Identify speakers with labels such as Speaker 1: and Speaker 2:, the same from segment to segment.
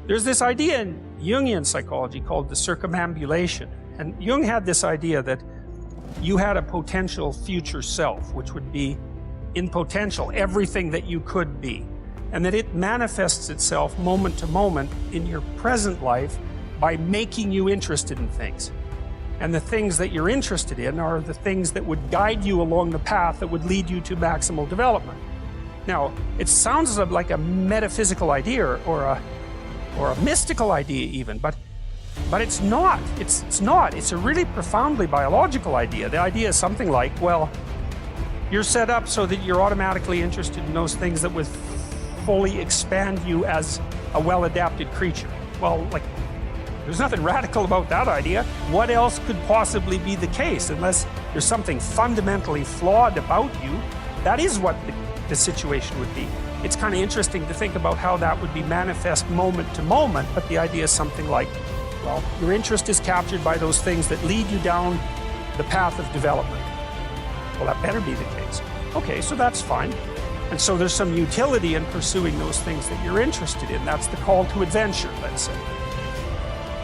Speaker 1: there's this idea in Jungian psychology called the circumambulation. And Jung had this idea that you had a potential future self, which would be in potential everything that you could be. And that it manifests itself moment to moment in your present life by making you interested in things. And the things that you're interested in are the things that would guide you along the path that would lead you to maximal development. Now, it sounds like a metaphysical idea or a mystical idea even, but it's not. It's not. It's a really profoundly biological idea. The idea is something like, well, you're set up so that you're automatically interested in those things that would fully expand you as a well-adapted creature. Well, like, there's nothing radical about that idea. What else could possibly be the case? Unless there's something fundamentally flawed about you, that is what the situation would be. It's kind of interesting to think about how that would be manifest moment to moment, but the idea is something like, well, your interest is captured by those things that lead you down the path of development. Well, that better be the case. Okay, so that's fine. And so there's some utility in pursuing those things that you're interested in. That's the call to adventure, let's say.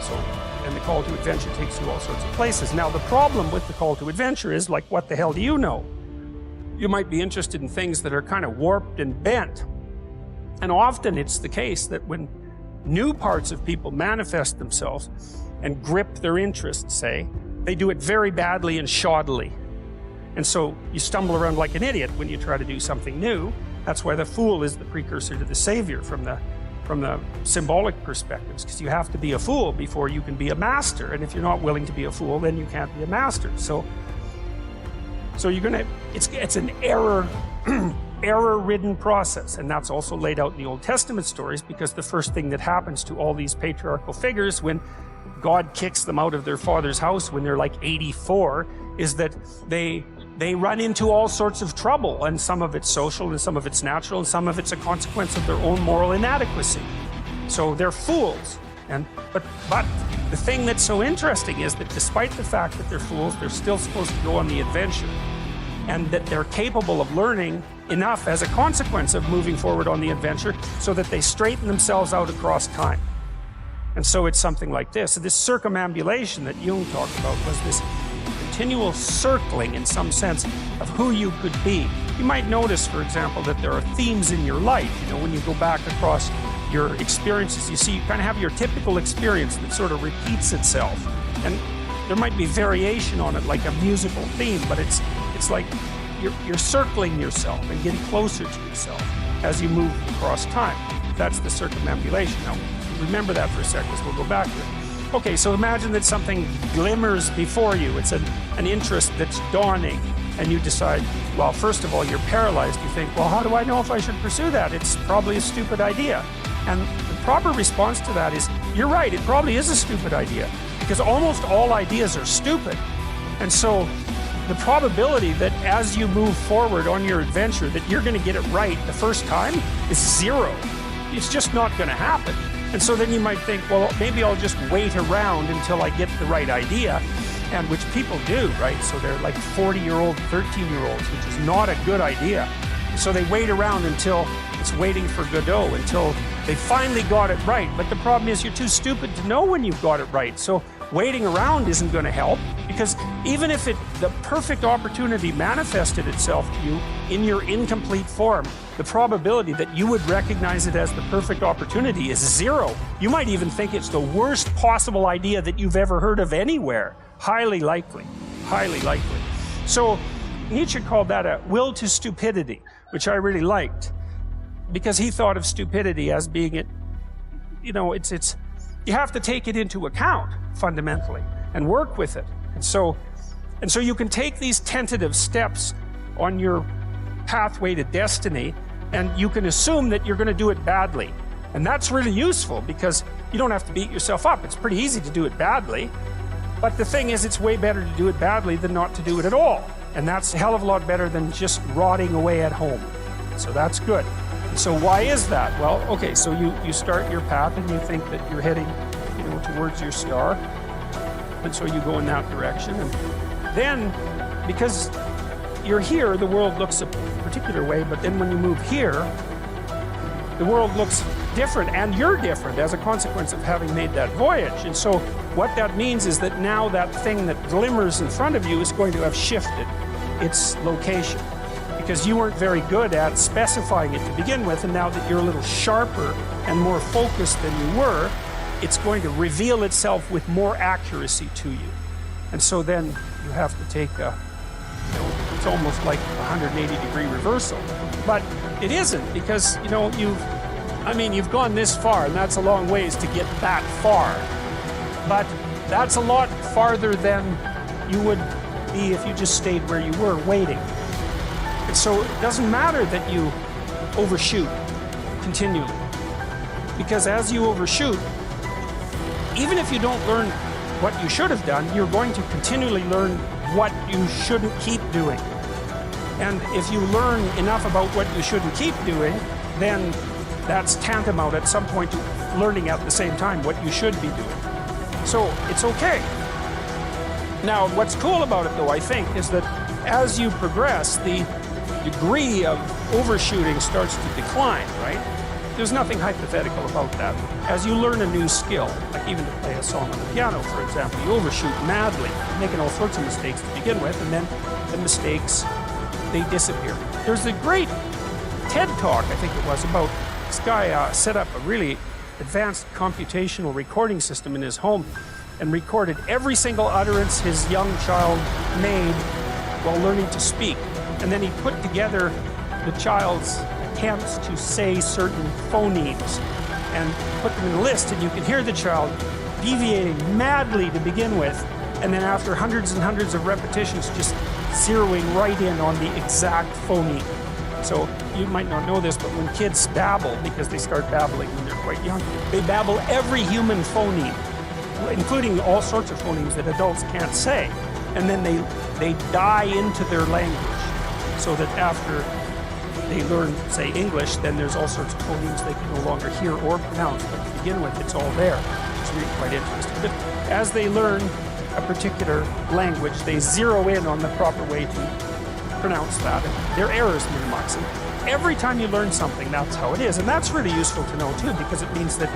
Speaker 1: So, and the call to adventure takes you all sorts of places. Now, the problem with the call to adventure is, like, what the hell do you know? You might be interested in things that are kind of warped and bent. And often it's the case that when new parts of people manifest themselves and grip their interests, say, they do it very badly and shoddily. And so you stumble around like an idiot when you try to do something new. That's why the fool is the precursor to the savior from the symbolic perspectives, because you have to be a fool before you can be a master. And if you're not willing to be a fool, then you can't be a master. So you're gonna, it's an error-ridden process. And that's also laid out in the Old Testament stories, because the first thing that happens to all these patriarchal figures when God kicks them out of their father's house when they're like 84 is that they run into all sorts of trouble, and some of it's social and some of it's natural and some of it's a consequence of their own moral inadequacy. So they're fools. But the thing that's so interesting is that despite the fact that they're fools, they're still supposed to go on the adventure, and that they're capable of learning enough as a consequence of moving forward on the adventure so that they straighten themselves out across time. And so it's something like this. So this circumambulation that Jung talked about was this continual circling, in some sense, of who you could be. You might notice, for example, that there are themes in your life. You know, when you go back across your experiences, you see you kind of have your typical experience that sort of repeats itself. And there might be variation on it, like a musical theme, but it's like you're circling yourself and getting closer to yourself as you move across time. That's the circumambulation. Now, remember that for a second, as we'll go back to it. Okay, so imagine that something glimmers before you. It's an interest that's dawning, and you decide, well, first of all, you're paralyzed. You think, well, how do I know if I should pursue that? It's probably a stupid idea. And the proper response to that is, you're right, it probably is a stupid idea, because almost all ideas are stupid. And so the probability that as you move forward on your adventure that you're going to get it right the first time is zero. It's just not going to happen. And so then you might think, well, maybe I'll just wait around until I get the right idea, and which people do, right? So they're like 40-year-old, 13-year-olds, which is not a good idea. So they wait around until it's waiting for Godot, until they finally got it right. But the problem is you're too stupid to know when you've got it right. So waiting around isn't going to help, because even if the perfect opportunity manifested itself to you in your incomplete form, the probability that you would recognize it as the perfect opportunity is zero. You might even think it's the worst possible idea that you've ever heard of anywhere. Highly likely, highly likely. So Nietzsche called that a will to stupidity, which I really liked, because he thought of stupidity as being it, you know, it's you have to take it into account fundamentally and work with it. And so you can take these tentative steps on your pathway to destiny, and you can assume that you're going to do it badly. And that's really useful, because you don't have to beat yourself up. It's pretty easy to do it badly. But the thing is, it's way better to do it badly than not to do it at all. And that's a hell of a lot better than just rotting away at home. So that's good. So why is that? Well, okay, so you start your path and you think that you're heading, you know, towards your star. And so you go in that direction. And then, because you're here, the world looks a particular way, but then when you move here, the world looks different, and you're different as a consequence of having made that voyage. And so what that means is that now that thing that glimmers in front of you is going to have shifted its location, because you weren't very good at specifying it to begin with, and now that you're a little sharper and more focused than you were, it's going to reveal itself with more accuracy to you. And so then you have to take a, it's almost like a 180-degree reversal. But it isn't, because, you've gone this far, and that's a long ways to get that far. But that's a lot farther than you would be if you just stayed where you were, waiting. And so it doesn't matter that you overshoot continually. Because as you overshoot, even if you don't learn what you should have done, you're going to continually learn what you shouldn't keep doing. And if you learn enough about what you shouldn't keep doing, then that's tantamount at some point to learning at the same time what you should be doing. So it's okay. Now, what's cool about it, though, I think, is that as you progress, the degree of overshooting starts to decline, right? There's nothing hypothetical about that. As you learn a new skill, like even to play a song on the piano, for example, you overshoot madly, making all sorts of mistakes to begin with, and then the mistakes, they disappear. There's a great TED Talk, I think it was, about this guy set up a really advanced computational recording system in his home and recorded every single utterance his young child made while learning to speak. And then he put together the child's attempts to say certain phonemes and put them in a list, and you can hear the child deviating madly to begin with, and then after hundreds and hundreds of repetitions just zeroing right in on the exact phoneme. So you might not know this, but when kids babble, because they start babbling when they're quite young, they babble every human phoneme, including all sorts of phonemes that adults can't say, and then they die into their language, so that after they learn, say, English, then there's all sorts of phonemes they can no longer hear or pronounce, but to begin with, it's all there. It's really quite interesting. But as they learn a particular language, they zero in on the proper way to pronounce that, and their errors minimize. And every time you learn something, that's how it is. And that's really useful to know, too, because it means that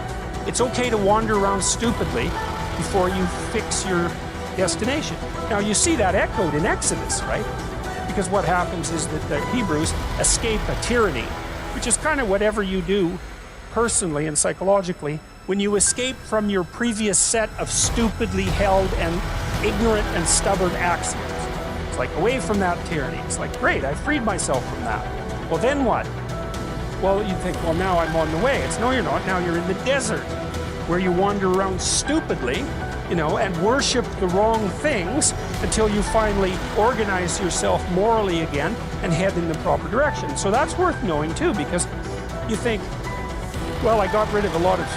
Speaker 1: it's okay to wander around stupidly before you fix your destination. Now, you see that echoed in Exodus, right? Because what happens is that the Hebrews escape a tyranny, which is kind of whatever you do personally and psychologically when you escape from your previous set of stupidly held and ignorant and stubborn axioms. It's like, away from that tyranny. It's like, great, I freed myself from that. Well, then what? Well, you think, well, now I'm on the way. It's, no, you're not. Now you're in the desert, where you wander around stupidly, and worship the wrong things until you finally organize yourself morally again and head in the proper direction. So that's worth knowing, too, because you think, well, I got rid of a lot of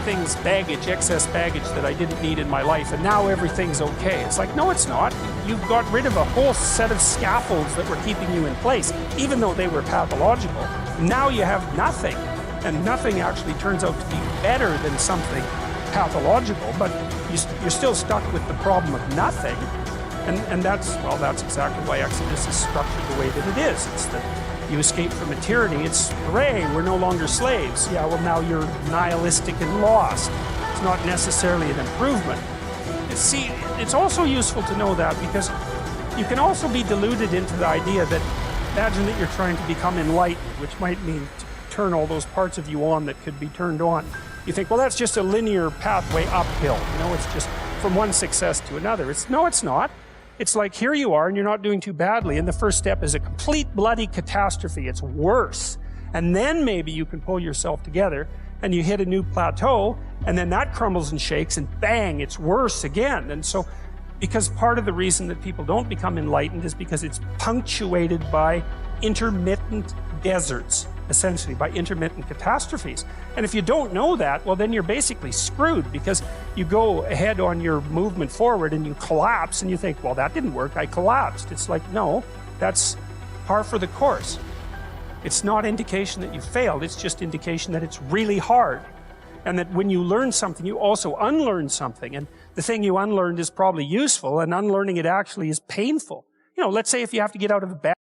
Speaker 1: things, baggage, excess baggage that I didn't need in my life, and now everything's okay. It's like, no, it's not. You've got rid of a whole set of scaffolds that were keeping you in place, even though they were pathological. Now you have nothing, and nothing actually turns out to be better than something pathological, but you're still stuck with the problem of nothing. And that's exactly why Exodus is structured the way that it is. It's that you escape from a tyranny. It's, hooray, we're no longer slaves. Yeah, well, now you're nihilistic and lost. It's not necessarily an improvement. See, it's also useful to know that, because you can also be deluded into the idea that, imagine that you're trying to become enlightened, which might mean to turn all those parts of you on that could be turned on. You think, well, that's just a linear pathway uphill. It's just from one success to another. No, it's not. It's like, here you are, and you're not doing too badly, and the first step is a complete bloody catastrophe. It's worse. And then maybe you can pull yourself together, and you hit a new plateau, and then that crumbles and shakes, and bang, it's worse again. And so, because part of the reason that people don't become enlightened is because it's punctuated by intermittent deserts, essentially, by intermittent catastrophes. And if you don't know that, well, then you're basically screwed, because you go ahead on your movement forward and you collapse, and you think, well, that didn't work, I collapsed. It's like, no, that's par for the course. It's not indication that you failed, it's just indication that it's really hard. And that when you learn something, you also unlearn something. And the thing you unlearned is probably useful, and unlearning it actually is painful. Let's say if you have to get out of a bad